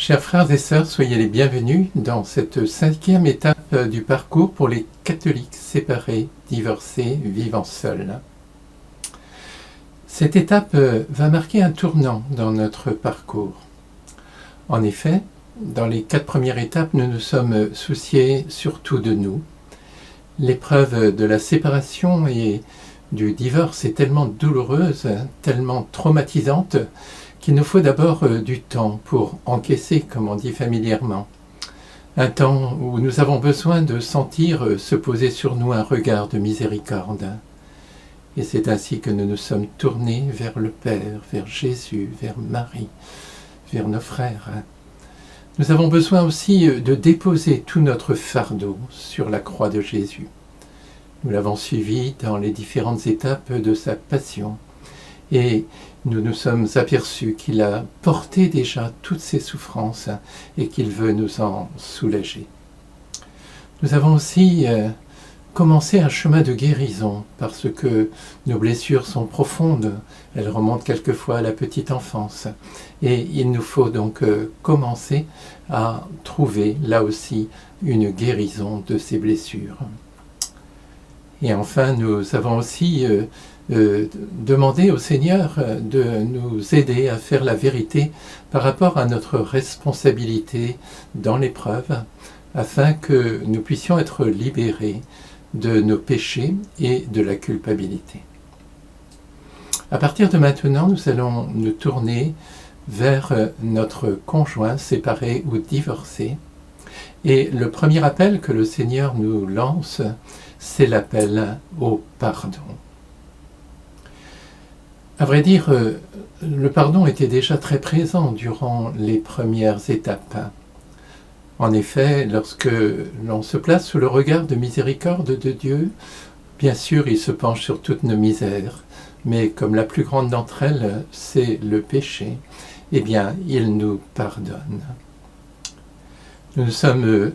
Chers frères et sœurs, soyez les bienvenus dans cette 5e étape du parcours pour les catholiques séparés, divorcés, vivant seuls. Cette étape va marquer un tournant dans notre parcours. En effet, dans les 4 premières étapes, nous nous sommes souciés surtout de nous. L'épreuve de la séparation et du divorce est tellement douloureuse, tellement traumatisante, qu'il nous faut d'abord du temps pour encaisser, comme on dit familièrement. Un temps où nous avons besoin de sentir se poser sur nous un regard de miséricorde. Et c'est ainsi que nous nous sommes tournés vers le Père, vers Jésus, vers Marie, vers nos frères. Nous avons besoin aussi de déposer tout notre fardeau sur la croix de Jésus. Nous l'avons suivi dans les différentes étapes de sa passion. Et nous nous sommes aperçus qu'il a porté déjà toutes ses souffrances et qu'il veut nous en soulager. Nous avons aussi commencé un chemin de guérison parce que nos blessures sont profondes. Elles remontent quelquefois à la petite enfance. Et il nous faut donc commencer à trouver là aussi une guérison de ces blessures. Et enfin, nous avons aussi demander au Seigneur de nous aider à faire la vérité par rapport à notre responsabilité dans l'épreuve, afin que nous puissions être libérés de nos péchés et de la culpabilité. À partir de maintenant, nous allons nous tourner vers notre conjoint séparé ou divorcé. Et le premier appel que le Seigneur nous lance, c'est l'appel au pardon. À vrai dire, le pardon était déjà très présent durant les premières étapes. En effet, lorsque l'on se place sous le regard de miséricorde de Dieu, bien sûr, il se penche sur toutes nos misères, mais comme la plus grande d'entre elles, c'est le péché, eh bien, il nous pardonne. Nous nous sommes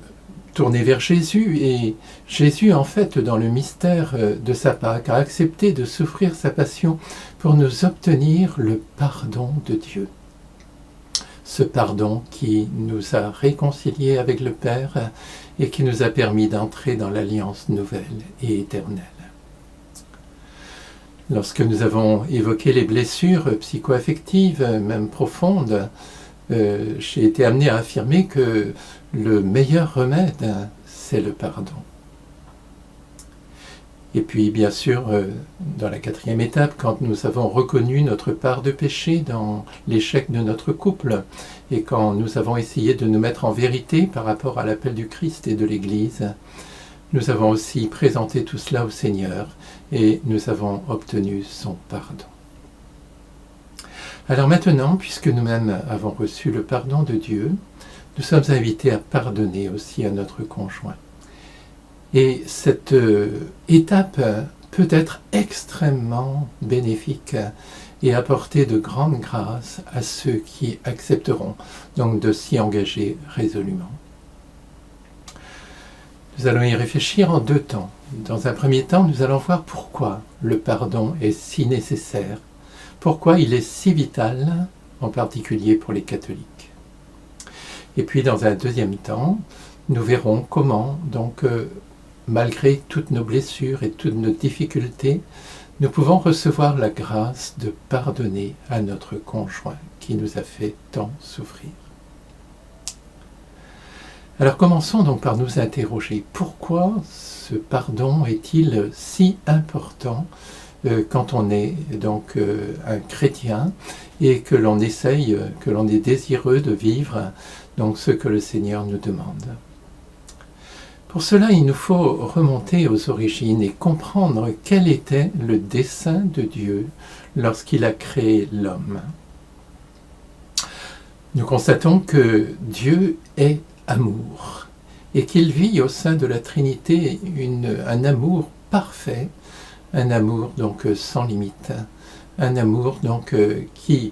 tournés vers Jésus, et Jésus, en fait, dans le mystère de sa Pâque, a accepté de souffrir sa passion pour nous obtenir le pardon de Dieu. Ce pardon qui nous a réconciliés avec le Père et qui nous a permis d'entrer dans l'alliance nouvelle et éternelle. Lorsque nous avons évoqué les blessures psycho-affectives, même profondes, j'ai été amené à affirmer que le meilleur remède, c'est le pardon. Et puis, bien sûr, dans la 4e étape, quand nous avons reconnu notre part de péché dans l'échec de notre couple, et quand nous avons essayé de nous mettre en vérité par rapport à l'appel du Christ et de l'Église, nous avons aussi présenté tout cela au Seigneur, et nous avons obtenu son pardon. Alors maintenant, puisque nous-mêmes avons reçu le pardon de Dieu, nous sommes invités à pardonner aussi à notre conjoint. Et cette étape peut être extrêmement bénéfique et apporter de grandes grâces à ceux qui accepteront donc de s'y engager résolument. Nous allons y réfléchir en 2 temps. Dans un premier temps, nous allons voir pourquoi le pardon est si nécessaire, pourquoi il est si vital, en particulier pour les catholiques. Et puis dans un deuxième temps, nous verrons comment, donc, malgré toutes nos blessures et toutes nos difficultés, nous pouvons recevoir la grâce de pardonner à notre conjoint qui nous a fait tant souffrir. Alors commençons donc par nous interroger. Pourquoi ce pardon est-il si important quand on est donc un chrétien et que l'on essaye, que l'on est désireux de vivre donc ce que le Seigneur nous demande? Pour cela, il nous faut remonter aux origines et comprendre quel était le dessein de Dieu lorsqu'il a créé l'homme. Nous constatons que Dieu est amour et qu'il vit au sein de la Trinité un amour parfait, un amour donc sans limite, un amour donc qui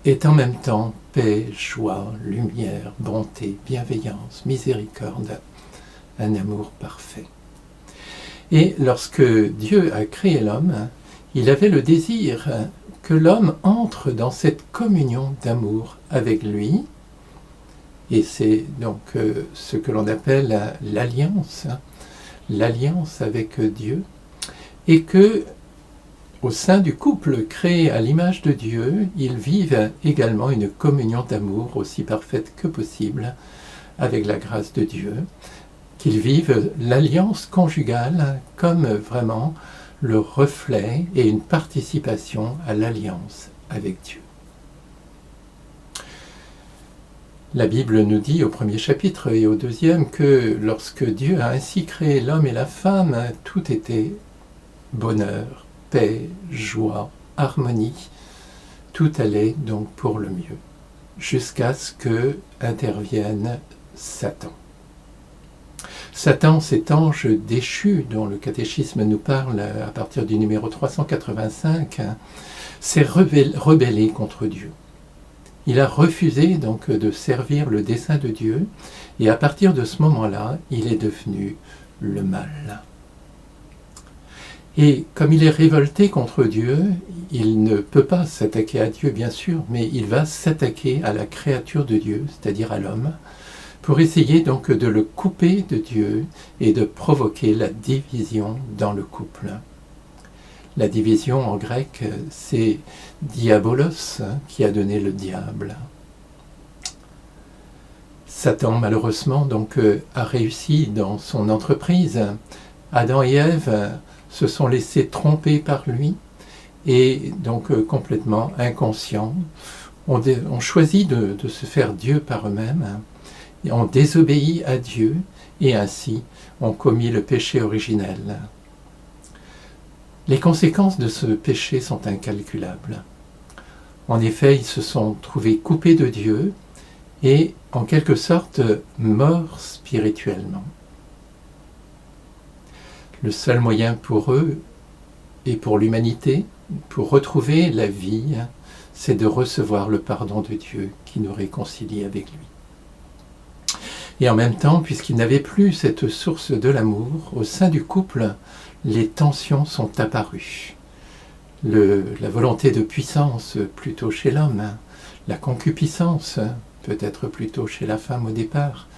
est en même temps paix, joie, lumière, bonté, bienveillance, miséricorde, un amour parfait. Et lorsque Dieu a créé l'homme, il avait le désir que l'homme entre dans cette communion d'amour avec lui Et c'est donc ce que l'on appelle l'alliance, l'alliance avec Dieu, et que au sein du couple créé à l'image de Dieu, ils vivent également une communion d'amour aussi parfaite que possible avec la grâce de Dieu, qu'ils vivent l'alliance conjugale comme vraiment le reflet et une participation à l'alliance avec Dieu. La Bible nous dit au premier chapitre et au deuxième que lorsque Dieu a ainsi créé l'homme et la femme, tout était bonheur, paix, joie, harmonie. Tout allait donc pour le mieux, jusqu'à ce que intervienne Satan. Satan, cet ange déchu dont le catéchisme nous parle à partir du numéro 385, s'est rebellé contre Dieu. Il a refusé donc de servir le dessein de Dieu, et à partir de ce moment-là, il est devenu le mal. Et comme il est révolté contre Dieu, il ne peut pas s'attaquer à Dieu, bien sûr, mais il va s'attaquer à la créature de Dieu, c'est-à-dire à l'homme, pour essayer donc de le couper de Dieu et de provoquer la division dans le couple. La division en grec, c'est diabolos qui a donné le diable. Satan, malheureusement, donc, a réussi dans son entreprise. Adam et Ève se sont laissés tromper par lui et donc complètement inconscients ont choisi de se faire Dieu par eux-mêmes, ont désobéi à Dieu et ainsi ont commis le péché originel. Les conséquences de ce péché sont incalculables. En effet, ils se sont trouvés coupés de Dieu et en quelque sorte morts spirituellement. Le seul moyen pour eux et pour l'humanité, pour retrouver la vie, c'est de recevoir le pardon de Dieu qui nous réconcilie avec lui. Et en même temps, puisqu'ils n'avaient plus cette source de l'amour, au sein du couple, les tensions sont apparues. La volonté de puissance plutôt chez l'homme, la concupiscence peut-être plutôt chez la femme au départ,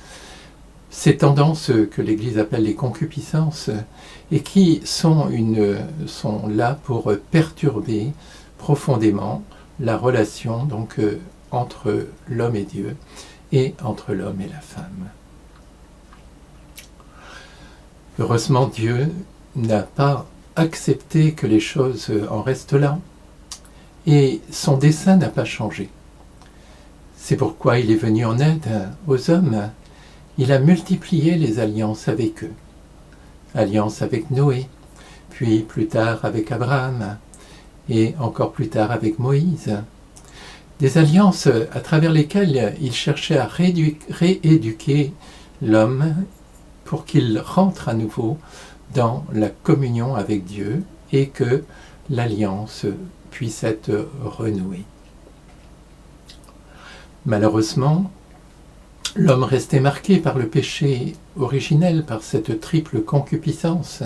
ces tendances que l'Église appelle les concupiscences et qui sont là pour perturber profondément la relation donc, entre l'homme et Dieu et entre l'homme et la femme. Heureusement, Dieu n'a pas accepté que les choses en restent là et son dessein n'a pas changé. C'est pourquoi il est venu en aide aux hommes. Il a multiplié les alliances avec eux. Alliance avec Noé, puis plus tard avec Abraham, et encore plus tard avec Moïse. Des alliances à travers lesquelles il cherchait à rééduquer l'homme pour qu'il rentre à nouveau dans la communion avec Dieu et que l'alliance puisse être renouée. Malheureusement, l'homme restait marqué par le péché originel, par cette triple concupiscence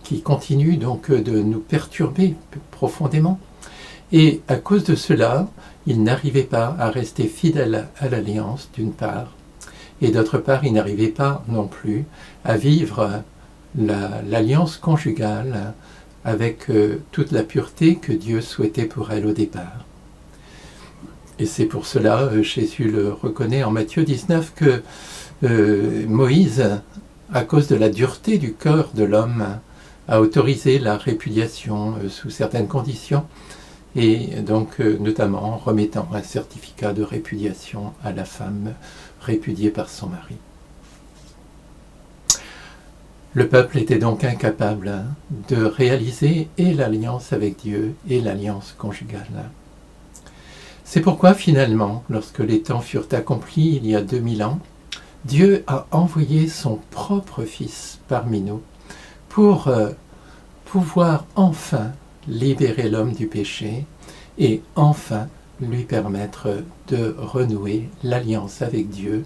qui continue donc de nous perturber profondément. Et à cause de cela, il n'arrivait pas à rester fidèle à l'alliance, d'une part, et d'autre part, il n'arrivait pas non plus à vivre l'alliance conjugale avec toute la pureté que Dieu souhaitait pour elle au départ. Et c'est pour cela, Jésus le reconnaît en Matthieu 19, que Moïse, à cause de la dureté du cœur de l'homme, a autorisé la répudiation sous certaines conditions, et donc notamment en remettant un certificat de répudiation à la femme répudiée par son mari. Le peuple était donc incapable de réaliser et l'alliance avec Dieu et l'alliance conjugale. C'est pourquoi finalement, lorsque les temps furent accomplis il y a 2000 ans, Dieu a envoyé son propre Fils parmi nous pour pouvoir enfin libérer l'homme du péché et enfin lui permettre de renouer l'alliance avec Dieu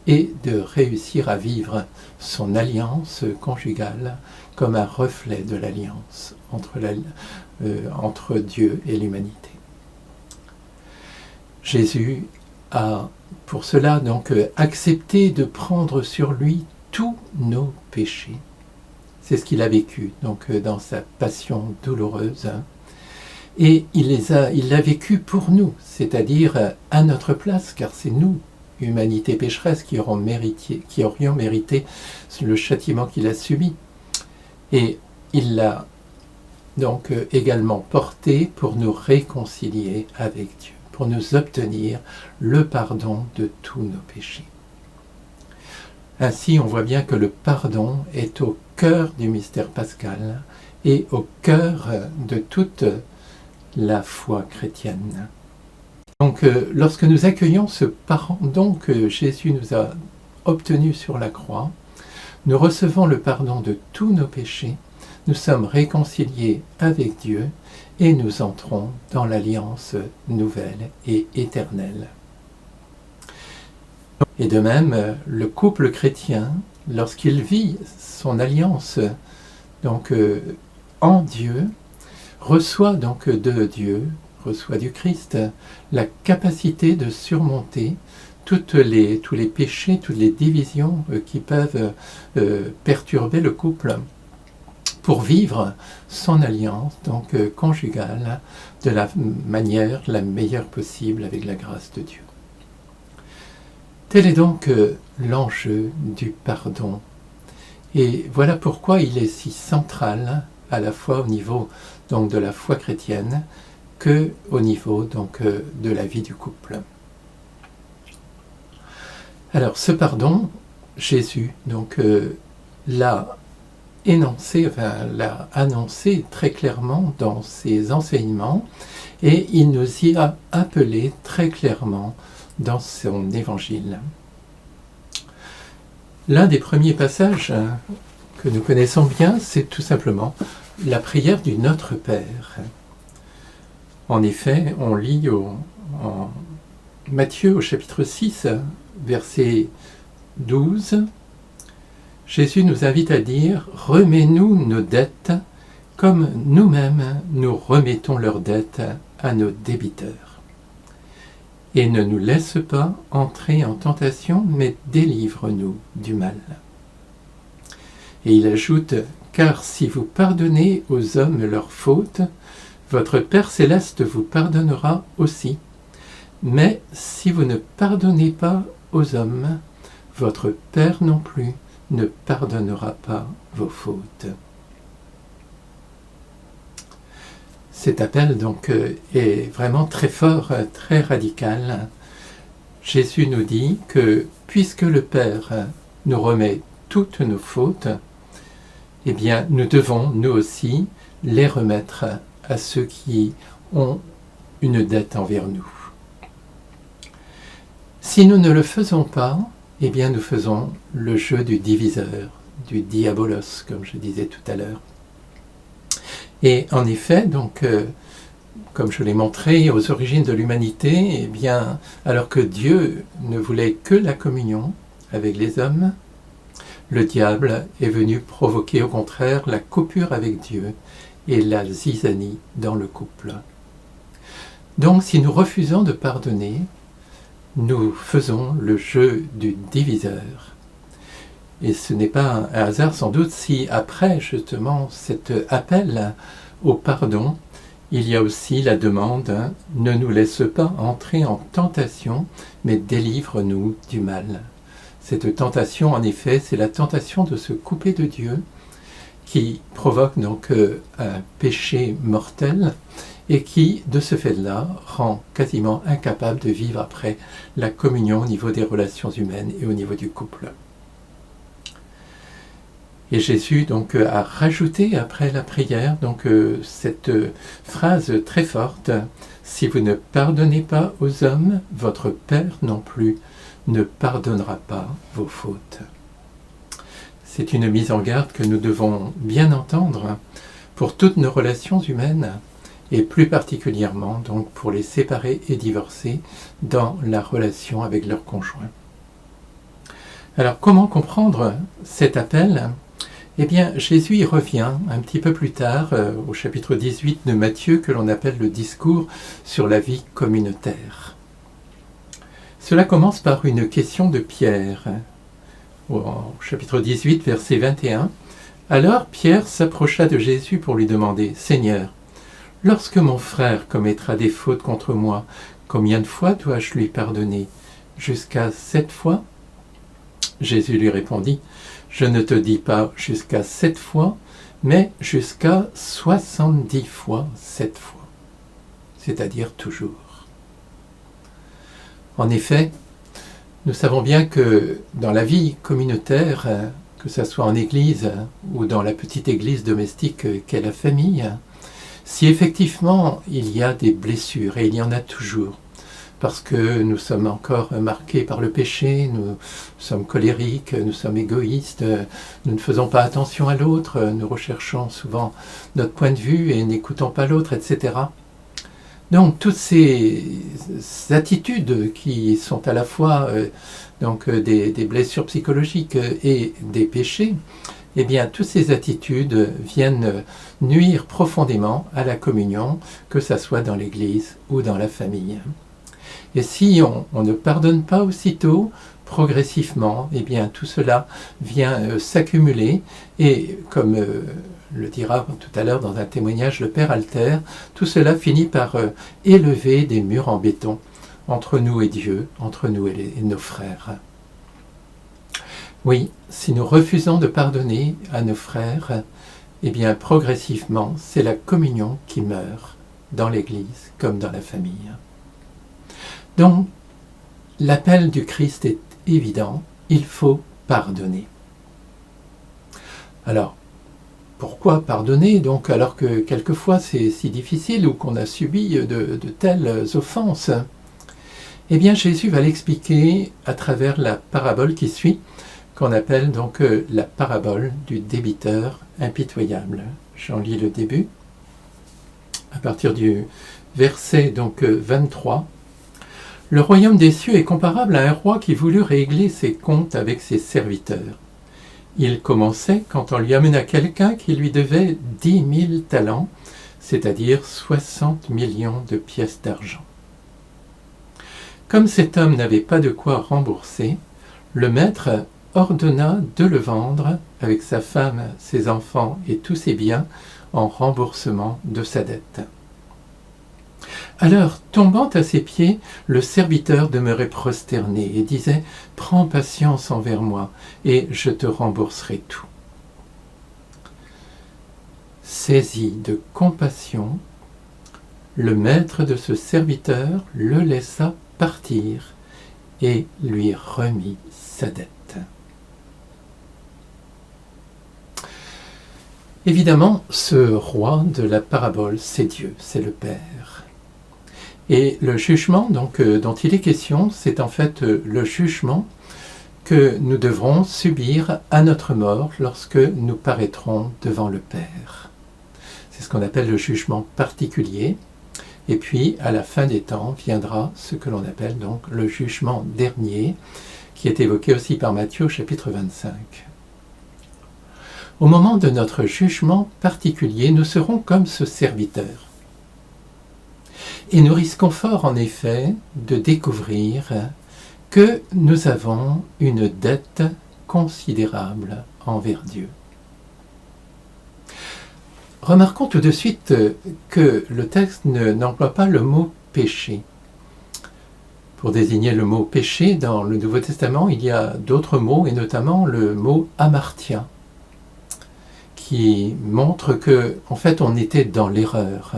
et de réussir à vivre son alliance conjugale comme un reflet de l'alliance entre Dieu et l'humanité. Jésus a pour cela, donc, accepter de prendre sur lui tous nos péchés. C'est ce qu'il a vécu, donc, dans sa passion douloureuse. Et il l'a vécu pour nous, c'est-à-dire à notre place, car c'est nous, humanité pécheresse, qui aurions mérité le châtiment qu'il a subi. Et il l'a donc également porté pour nous réconcilier avec Dieu, pour nous obtenir le pardon de tous nos péchés. Ainsi, on voit bien que le pardon est au cœur du mystère pascal et au cœur de toute la foi chrétienne. Donc, lorsque nous accueillons ce pardon que Jésus nous a obtenu sur la croix, nous recevons le pardon de tous nos péchés, nous sommes réconciliés avec Dieu et nous entrons dans l'alliance nouvelle et éternelle. Et de même, le couple chrétien, lorsqu'il vit son alliance donc, en Dieu, reçoit donc de Dieu, reçoit du Christ, la capacité de surmonter tous les péchés, toutes les divisions qui peuvent perturber le couple, pour vivre son alliance donc conjugale de la manière la meilleure possible avec la grâce de Dieu. Tel est donc l'enjeu du pardon. Et voilà pourquoi il est si central, à la fois au niveau donc, de la foi chrétienne, que au niveau donc, de la vie du couple. Alors ce pardon, Jésus donc, l'a annoncé très clairement dans ses enseignements et il nous y a appelé très clairement dans son évangile. L'un des premiers passages que nous connaissons bien, c'est tout simplement la prière du Notre Père. En effet, on lit en Matthieu au chapitre 6, verset 12, Jésus nous invite à dire « Remets-nous nos dettes comme nous-mêmes nous remettons leurs dettes à nos débiteurs. Et ne nous laisse pas entrer en tentation, mais délivre-nous du mal. » Et il ajoute « Car si vous pardonnez aux hommes leurs fautes, votre Père céleste vous pardonnera aussi. Mais si vous ne pardonnez pas aux hommes, votre Père non plus ne pardonnera pas vos fautes. » Cet appel donc est vraiment très fort, très radical. Jésus nous dit que puisque le Père nous remet toutes nos fautes, eh bien nous devons nous aussi les remettre à ceux qui ont une dette envers nous. Si nous ne le faisons pas, eh bien nous faisons le jeu du diviseur, du diabolos, comme je disais tout à l'heure. Et en effet, donc, comme je l'ai montré, aux origines de l'humanité, eh bien, alors que Dieu ne voulait que la communion avec les hommes, le diable est venu provoquer au contraire la coupure avec Dieu et la zizanie dans le couple. Donc, si nous refusons de pardonner, nous faisons le jeu du diviseur. Et ce n'est pas un hasard sans doute si après justement cet appel au pardon, il y a aussi la demande « Ne nous laisse pas entrer en tentation, mais délivre-nous du mal ». Cette tentation, en effet, c'est la tentation de se couper de Dieu qui provoque donc un péché mortel et qui, de ce fait-là, rend quasiment incapable de vivre après la communion au niveau des relations humaines et au niveau du couple. Et Jésus donc a rajouté après la prière donc cette phrase très forte « Si vous ne pardonnez pas aux hommes, votre Père non plus ne pardonnera pas vos fautes. » C'est une mise en garde que nous devons bien entendre pour toutes nos relations humaines et plus particulièrement donc pour les séparés et divorcés dans la relation avec leur conjoint. Alors comment comprendre cet appel ? Eh bien, Jésus y revient un petit peu plus tard au chapitre 18 de Matthieu que l'on appelle le discours sur la vie communautaire. Cela commence par une question de Pierre, au chapitre 18, verset 21. Alors Pierre s'approcha de Jésus pour lui demander, « Seigneur, lorsque mon frère commettra des fautes contre moi, combien de fois dois-je lui pardonner? Jusqu'à 7 fois ?» Jésus lui répondit, « Je ne te dis pas jusqu'à 7 fois, mais jusqu'à 70 fois 7 fois, c'est-à-dire toujours. » En effet, nous savons bien que dans la vie communautaire, que ce soit en église ou dans la petite église domestique qu'est la famille, si effectivement il y a des blessures, et il y en a toujours, parce que nous sommes encore marqués par le péché, nous sommes colériques, nous sommes égoïstes, nous ne faisons pas attention à l'autre, nous recherchons souvent notre point de vue et n'écoutons pas l'autre, etc. Donc toutes ces attitudes qui sont à la fois des blessures psychologiques et des péchés, eh bien toutes ces attitudes viennent nuire profondément à la communion, que ce soit dans l'Église ou dans la famille. Et si on ne pardonne pas aussitôt, progressivement, eh bien tout cela vient s'accumuler et comme le dira tout à l'heure dans un témoignage le Père Alter, tout cela finit par élever des murs en béton entre nous et Dieu, entre nous et nos frères. Oui, si nous refusons de pardonner à nos frères, eh bien progressivement, c'est la communion qui meurt dans l'Église comme dans la famille. Donc, l'appel du Christ est évident, il faut pardonner. Alors, pourquoi pardonner donc alors que quelquefois c'est si difficile ou qu'on a subi de telles offenses? Eh bien Jésus va l'expliquer à travers la parabole qui suit, qu'on appelle donc la parabole du débiteur impitoyable. J'en lis le début, à partir du verset 23. Le royaume des cieux est comparable à un roi qui voulut régler ses comptes avec ses serviteurs. Il commençait quand on lui amena quelqu'un qui lui devait 10 000 talents, c'est-à-dire 60 millions de pièces d'argent. Comme cet homme n'avait pas de quoi rembourser, le maître ordonna de le vendre avec sa femme, ses enfants et tous ses biens en remboursement de sa dette. Alors, tombant à ses pieds, le serviteur demeurait prosterné et disait « Prends patience envers moi, et je te rembourserai tout. » Saisi de compassion, le maître de ce serviteur le laissa partir et lui remit sa dette. Évidemment, ce roi de la parabole, c'est Dieu, c'est le Père. Et le jugement dont il est question, c'est en fait le jugement que nous devrons subir à notre mort lorsque nous paraîtrons devant le Père. C'est ce qu'on appelle le jugement particulier. Et puis, à la fin des temps, viendra ce que l'on appelle donc le jugement dernier, qui est évoqué aussi par Matthieu au chapitre 25. Au moment de notre jugement particulier, nous serons comme ce serviteur. Et nous risquons fort, en effet, de découvrir que nous avons une dette considérable envers Dieu. Remarquons tout de suite que le texte n'emploie pas le mot « péché ». Pour désigner le mot « péché », dans le Nouveau Testament, il y a d'autres mots, et notamment le mot « hamartia », qui montre que, en fait, on était dans l'erreur.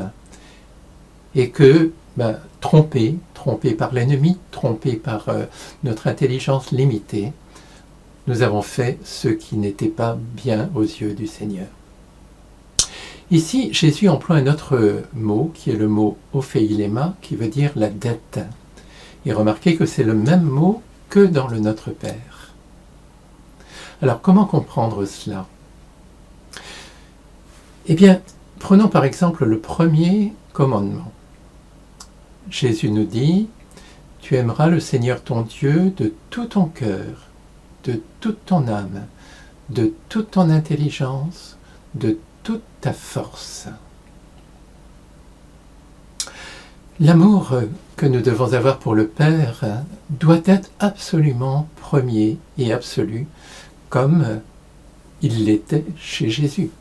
Et que, trompé par l'ennemi, trompé par notre intelligence limitée, nous avons fait ce qui n'était pas bien aux yeux du Seigneur. Ici, Jésus emploie un autre mot, qui est le mot « ophéilema », qui veut dire la dette. Et remarquez que c'est le même mot que dans le Notre Père. Alors, comment comprendre cela? Eh bien, prenons par exemple le premier commandement. Jésus nous dit « Tu aimeras le Seigneur ton Dieu de tout ton cœur, de toute ton âme, de toute ton intelligence, de toute ta force. » L'amour que nous devons avoir pour le Père doit être absolument premier et absolu, comme il l'était chez Jésus.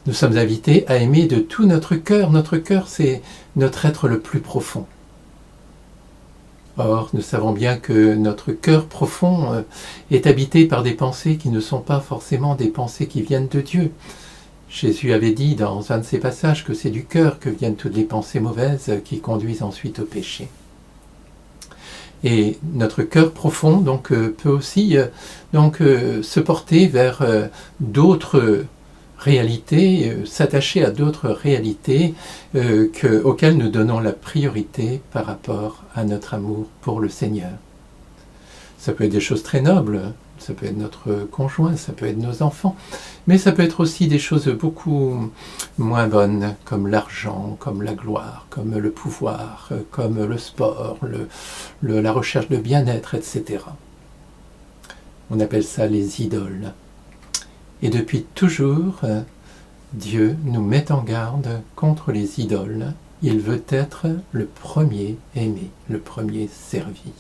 Nous sommes invités à aimer de tout notre cœur. Notre cœur, c'est notre être le plus profond. Or, nous savons bien que notre cœur profond est habité par des pensées qui ne sont pas forcément des pensées qui viennent de Dieu. Jésus avait dit dans un de ses passages que c'est du cœur que viennent toutes les pensées mauvaises qui conduisent ensuite au péché. Et notre cœur profond donc, peut aussi se porter vers d'autres réalités, s'attacher à d'autres réalités auxquelles nous donnons la priorité par rapport à notre amour pour le Seigneur. Ça peut être des choses très nobles, ça peut être notre conjoint, ça peut être nos enfants, mais ça peut être aussi des choses beaucoup moins bonnes, comme l'argent, comme la gloire, comme le pouvoir, comme le sport, la recherche de bien-être, etc. On appelle ça les idoles. Et depuis toujours, Dieu nous met en garde contre les idoles. Il veut être le premier aimé, le premier servi.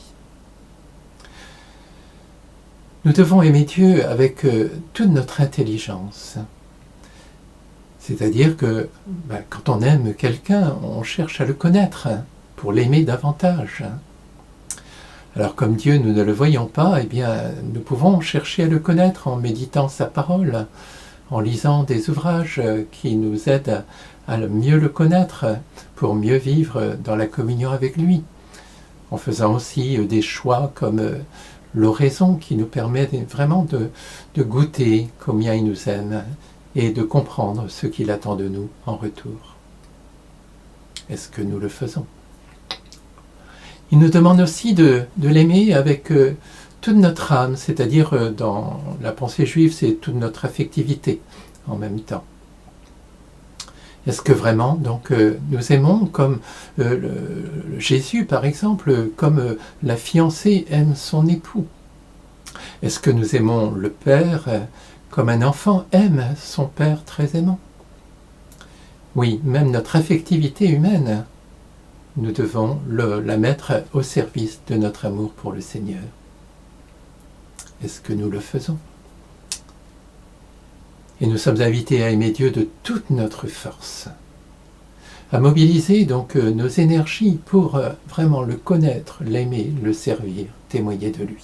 Nous devons aimer Dieu avec toute notre intelligence. C'est-à-dire que quand on aime quelqu'un, on cherche à le connaître pour l'aimer davantage. Alors comme Dieu, nous ne le voyons pas, eh bien, nous pouvons chercher à le connaître en méditant sa parole, en lisant des ouvrages qui nous aident à mieux le connaître, pour mieux vivre dans la communion avec lui, en faisant aussi des choix comme l'oraison qui nous permet vraiment de goûter combien il nous aime et de comprendre ce qu'il attend de nous en retour. Est-ce que nous le faisons ? Il nous demande aussi de l'aimer avec toute notre âme, c'est-à-dire dans la pensée juive, c'est toute notre affectivité en même temps. Est-ce que vraiment donc, nous aimons comme Jésus, par exemple, comme la fiancée aime son époux? Est-ce que nous aimons le Père comme un enfant aime son Père très aimant? Oui, même notre affectivité humaine, nous devons la mettre au service de notre amour pour le Seigneur. Est-ce que nous le faisons? Et nous sommes invités à aimer Dieu de toute notre force, à mobiliser donc nos énergies pour vraiment le connaître, l'aimer, le servir, témoigner de lui.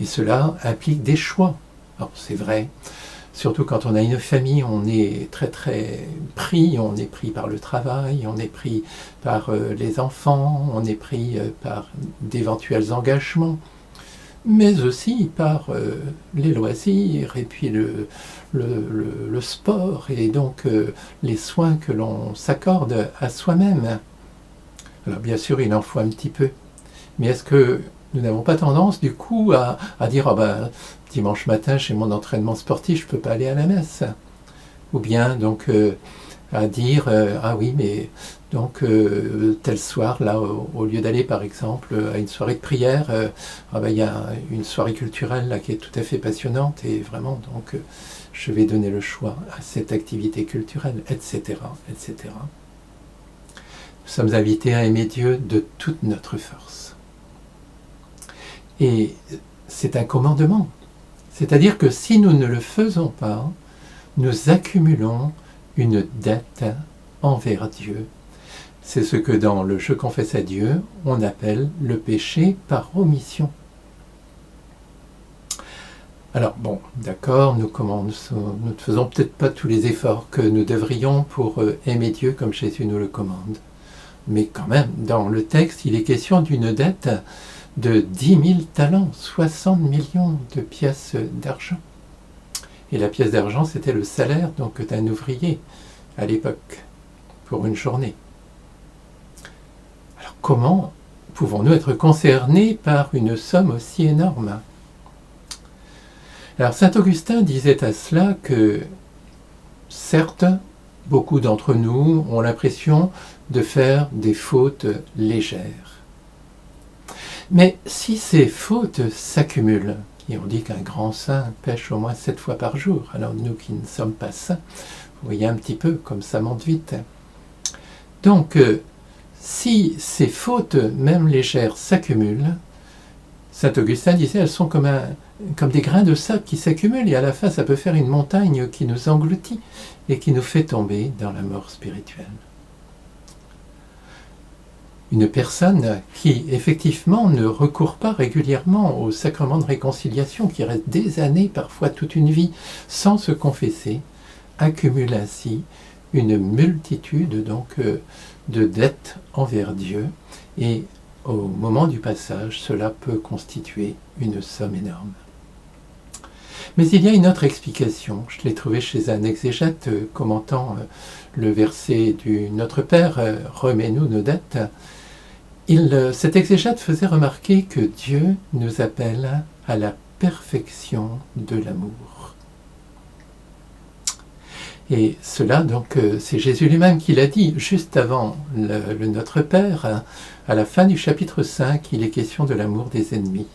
Et cela implique des choix. Alors c'est vrai, surtout quand on a une famille, on est très très pris, on est pris par le travail, on est pris par les enfants, on est pris par d'éventuels engagements, mais aussi par les loisirs et puis le sport et donc les soins que l'on s'accorde à soi-même. Alors bien sûr, il en faut un petit peu, mais est-ce que nous n'avons pas tendance du coup à dire dimanche matin chez mon entraînement sportif je ne peux pas aller à la messe, ou bien donc à dire ah oui mais donc tel soir là au lieu d'aller par exemple à une soirée de prière il y a une soirée culturelle là qui est tout à fait passionnante et vraiment donc je vais donner le choix à cette activité culturelle, etc., etc. Nous sommes invités à aimer Dieu de toute notre force. Et c'est un commandement. C'est-à-dire que si nous ne le faisons pas, nous accumulons une dette envers Dieu. C'est ce que dans le « Je confesse à Dieu », on appelle le péché par omission. Alors bon, d'accord, nous ne faisons peut-être pas tous les efforts que nous devrions pour aimer Dieu comme Jésus nous le commande. Mais quand même, dans le texte, il est question d'une dette de 10 000 talents, 60 millions de pièces d'argent. Et la pièce d'argent, c'était le salaire donc d'un ouvrier à l'époque, pour une journée. Alors comment pouvons-nous être concernés par une somme aussi énorme? Alors saint Augustin disait à cela que, certes, beaucoup d'entre nous ont l'impression de faire des fautes légères. Mais si ces fautes s'accumulent, et on dit qu'un grand saint pêche au moins 7 fois par jour, alors nous qui ne sommes pas saints, vous voyez un petit peu comme ça monte vite. Donc, si ces fautes, même légères, s'accumulent, saint Augustin disait, elles sont comme des grains de sable qui s'accumulent, et à la fin, ça peut faire une montagne qui nous engloutit et qui nous fait tomber dans la mort spirituelle. Une personne qui, effectivement, ne recourt pas régulièrement au sacrement de réconciliation, qui reste des années, parfois toute une vie, sans se confesser, accumule ainsi une multitude de dettes envers Dieu, et au moment du passage, cela peut constituer une somme énorme. Mais il y a une autre explication. Je l'ai trouvée chez un exégète commentant le verset du Notre Père, « Remets-nous nos dettes ». Cet exégète faisait remarquer que Dieu nous appelle à la perfection de l'amour. Et cela, donc, c'est Jésus lui-même qui l'a dit, juste avant le Notre Père, à la fin du chapitre 5, il est question de l'amour des ennemis.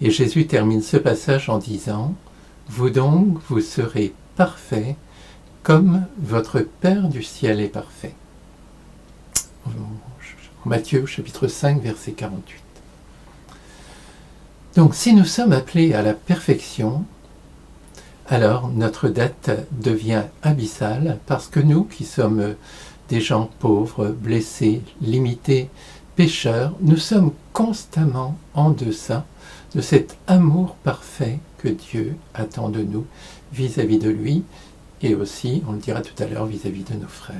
Et Jésus termine ce passage en disant « Vous donc, vous serez parfaits, comme votre Père du ciel est parfait. » Matthieu, chapitre 5, verset 48. Donc, si nous sommes appelés à la perfection, alors notre dette devient abyssale, parce que nous, qui sommes des gens pauvres, blessés, limités, pécheurs, nous sommes constamment en deçà de cet amour parfait que Dieu attend de nous vis-à-vis de lui, et aussi, on le dira tout à l'heure, vis-à-vis de nos frères.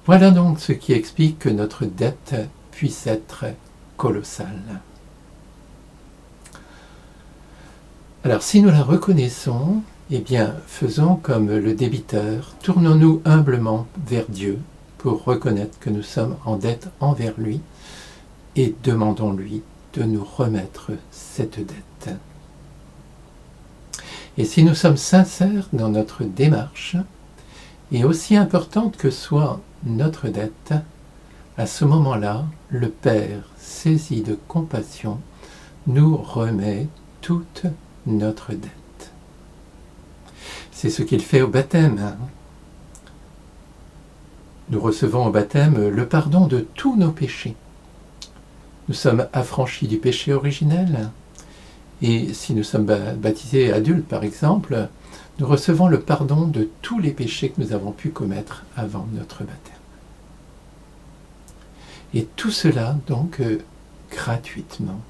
Voilà donc ce qui explique que notre dette puisse être colossale. Alors, si nous la reconnaissons, eh bien, faisons comme le débiteur, tournons-nous humblement vers Dieu pour reconnaître que nous sommes en dette envers lui et demandons-lui de nous remettre cette dette. Et si nous sommes sincères dans notre démarche, et aussi importante que soit notre dette, à ce moment-là, le Père, saisi de compassion, nous remet toute notre dette. C'est ce qu'il fait au baptême. Nous recevons au baptême le pardon de tous nos péchés. Nous sommes affranchis du péché originel, et si nous sommes baptisés adultes par exemple, nous recevons le pardon de tous les péchés que nous avons pu commettre avant notre baptême. Et tout cela donc gratuitement,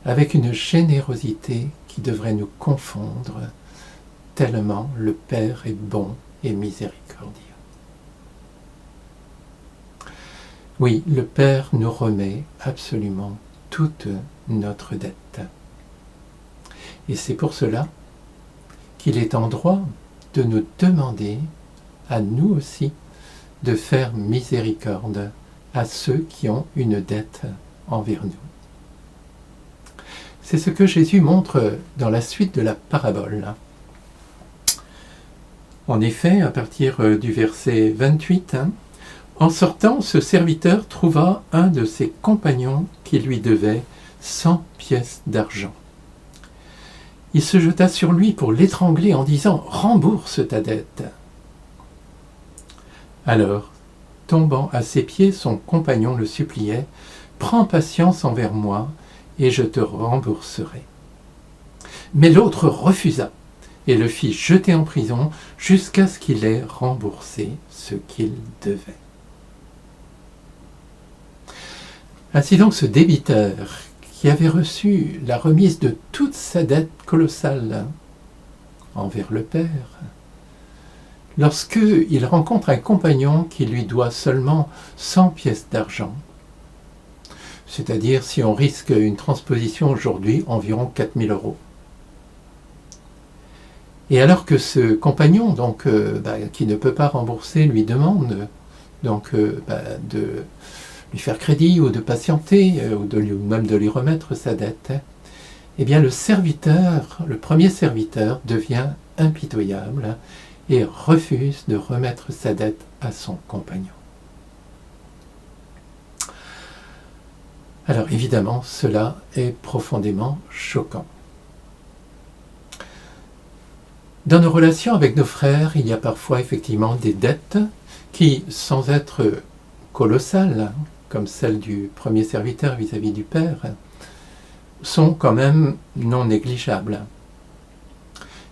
avec une générosité qui devrait nous confondre, tellement le Père est bon et miséricordieux. Oui, le Père nous remet absolument toute notre dette. Et c'est pour cela qu'il est en droit de nous demander, à nous aussi, de faire miséricorde à ceux qui ont une dette envers nous. C'est ce que Jésus montre dans la suite de la parabole. En effet, à partir du verset 28, en sortant, ce serviteur trouva un de ses compagnons qui lui devait 100 pièces d'argent. Il se jeta sur lui pour l'étrangler en disant « Rembourse ta dette !» Alors, tombant à ses pieds, son compagnon le suppliait « Prends patience envers moi, et je te rembourserai. » Mais l'autre refusa, et le fit jeter en prison jusqu'à ce qu'il ait remboursé ce qu'il devait. Ainsi donc ce débiteur, qui avait reçu la remise de toute sa dette colossale envers le Père, lorsqu'il rencontre un compagnon qui lui doit seulement 100 pièces d'argent, c'est-à-dire, si on risque une transposition aujourd'hui, environ 4000 €. Et alors que ce compagnon, donc, qui ne peut pas rembourser, lui demande de lui faire crédit ou de patienter, ou même de lui remettre sa dette, eh bien le serviteur, le premier serviteur, devient impitoyable et refuse de remettre sa dette à son compagnon. Alors évidemment, cela est profondément choquant. Dans nos relations avec nos frères, il y a parfois effectivement des dettes qui, sans être colossales, comme celle du premier serviteur vis-à-vis du Père, sont quand même non négligeables.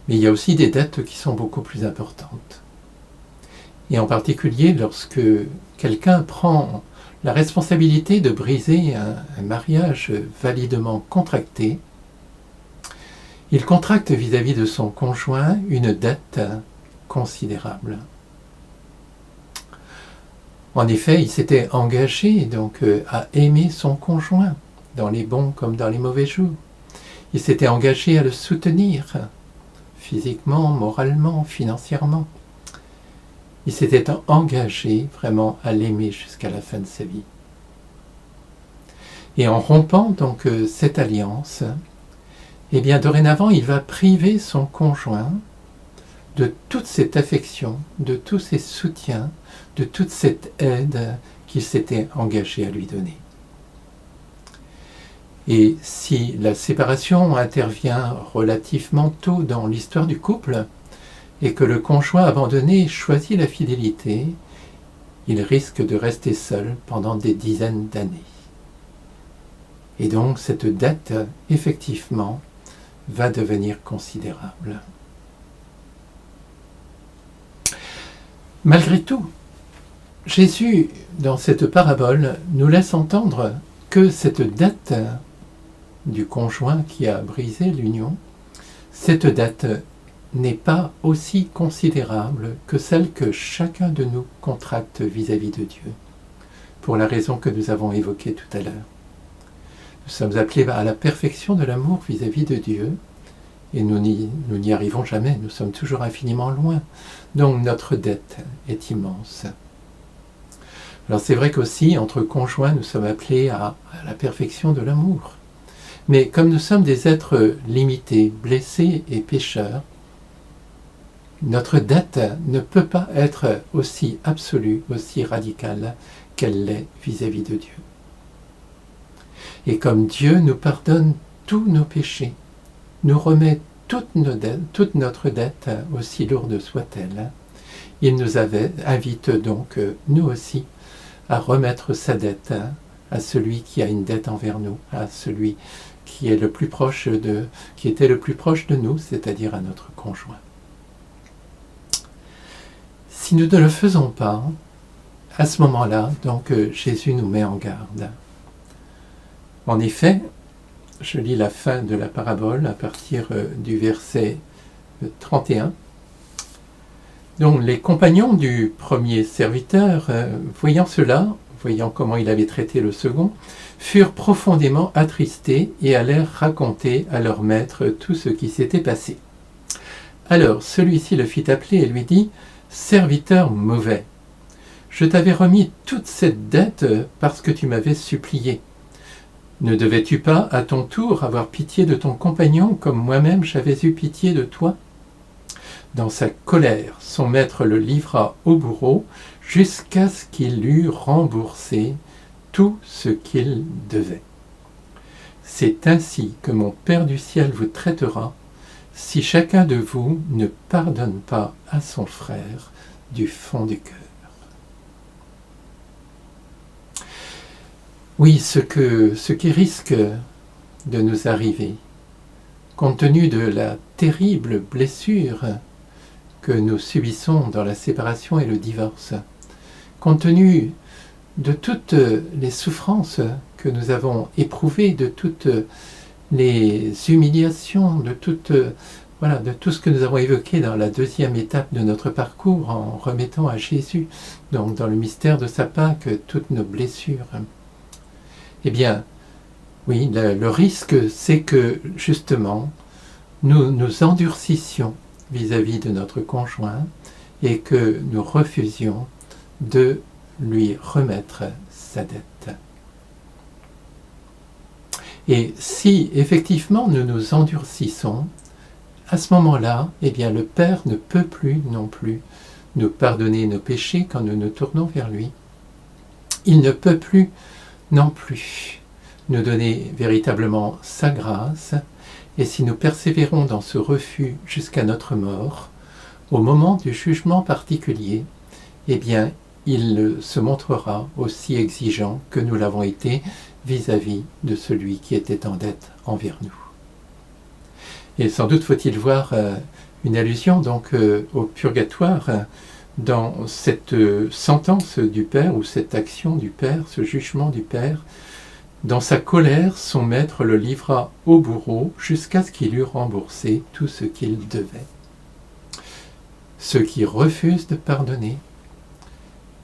Mais il y a aussi des dettes qui sont beaucoup plus importantes. Et en particulier lorsque quelqu'un prend la responsabilité de briser un mariage validement contracté, il contracte vis-à-vis de son conjoint une dette considérable. En effet, il s'était engagé donc à aimer son conjoint, dans les bons comme dans les mauvais jours. Il s'était engagé à le soutenir, physiquement, moralement, financièrement. Il s'était engagé vraiment à l'aimer jusqu'à la fin de sa vie. Et en rompant donc cette alliance, eh bien dorénavant il va priver son conjoint de toute cette affection, de tous ces soutiens, de toute cette aide qu'il s'était engagé à lui donner. Et si la séparation intervient relativement tôt dans l'histoire du couple, et que le conjoint abandonné choisit la fidélité, il risque de rester seul pendant des dizaines d'années. Et donc cette dette, effectivement, va devenir considérable. Malgré tout, Jésus, dans cette parabole, nous laisse entendre que cette dette du conjoint qui a brisé l'union, cette dette n'est pas aussi considérable que celle que chacun de nous contracte vis-à-vis de Dieu, pour la raison que nous avons évoquée tout à l'heure. Nous sommes appelés à la perfection de l'amour vis-à-vis de Dieu, et nous n'y arrivons jamais, nous sommes toujours infiniment loin. Donc notre dette est immense. Alors c'est vrai qu'aussi, entre conjoints, nous sommes appelés à la perfection de l'amour. Mais comme nous sommes des êtres limités, blessés et pécheurs, notre dette ne peut pas être aussi absolue, aussi radicale qu'elle l'est vis-à-vis de Dieu. Et comme Dieu nous pardonne tous nos péchés, nous remet toute notre dette, aussi lourde soit-elle, il nous invite donc, nous aussi, à remettre sa dette à celui qui a une dette envers nous, à celui qui est le plus proche qui était le plus proche de nous, c'est-à-dire à notre conjoint. Si nous ne le faisons pas, à ce moment-là, donc Jésus nous met en garde. En effet, je lis la fin de la parabole à partir du verset 31. Donc les compagnons du premier serviteur, voyant cela, voyant comment il avait traité le second, furent profondément attristés et allèrent raconter à leur maître tout ce qui s'était passé. Alors celui-ci le fit appeler et lui dit : « Serviteur mauvais, je t'avais remis toute cette dette parce que tu m'avais supplié. Ne devais-tu pas, à ton tour, avoir pitié de ton compagnon comme moi-même j'avais eu pitié de toi ?» Dans sa colère, son maître le livra au bourreau jusqu'à ce qu'il eût remboursé tout ce qu'il devait. C'est ainsi que mon Père du ciel vous traitera si chacun de vous ne pardonne pas à son frère du fond du cœur. Oui, ce qui risque de nous arriver, compte tenu de la terrible blessure que nous subissons dans la séparation et le divorce, compte tenu de toutes les souffrances que nous avons éprouvées, de toutes les humiliations, de tout ce que nous avons évoqué dans la deuxième étape de notre parcours en remettant à Jésus, donc dans le mystère de sa Pâque, toutes nos blessures. Eh bien, oui, le risque, c'est que, justement, nous nous endurcissions vis-à-vis de notre conjoint et que nous refusions de lui remettre sa dette. Et si, effectivement, nous nous endurcissons, à ce moment-là, eh bien, le Père ne peut plus non plus nous pardonner nos péchés quand nous nous tournons vers lui. Il ne peut plus non plus nous donner véritablement sa grâce Et si nous persévérons dans ce refus jusqu'à notre mort, au moment du jugement particulier, eh bien, il se montrera aussi exigeant que nous l'avons été vis-à-vis de celui qui était en dette envers nous. Et sans doute faut-il voir une allusion donc au purgatoire dans cette sentence du Père ou cette action du Père, ce jugement du Père. Dans sa colère, son maître le livra au bourreau jusqu'à ce qu'il eût remboursé tout ce qu'il devait. Ceux qui refusent de pardonner,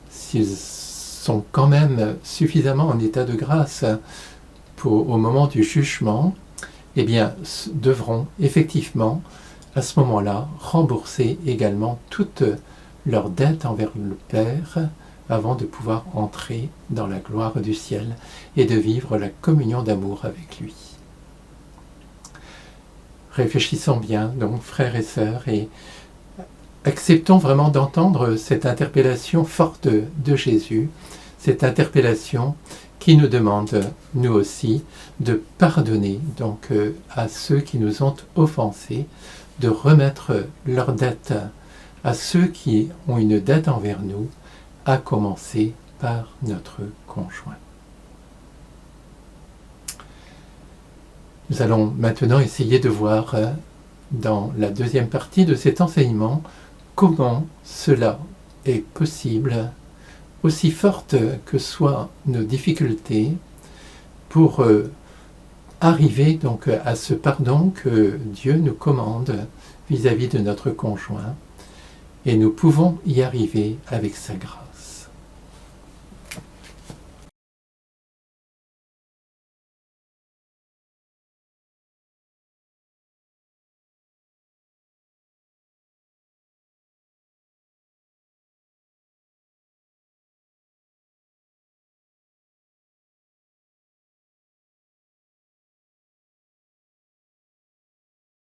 s'ils sont quand même suffisamment en état de grâce au moment du jugement, eh bien, devront effectivement, à ce moment-là, rembourser également toute leur dette envers le Père avant de pouvoir entrer dans la gloire du ciel et de vivre la communion d'amour avec lui. Réfléchissons bien, donc, frères et sœurs, et acceptons vraiment d'entendre cette interpellation forte de Jésus, cette interpellation qui nous demande, nous aussi, de pardonner donc à ceux qui nous ont offensés, de remettre leur dette à ceux qui ont une dette envers nous, à commencer par notre conjoint. Nous allons maintenant essayer de voir dans la deuxième partie de cet enseignement comment cela est possible, aussi fortes que soient nos difficultés, pour arriver donc à ce pardon que Dieu nous commande vis-à-vis de notre conjoint, et nous pouvons y arriver avec sa grâce.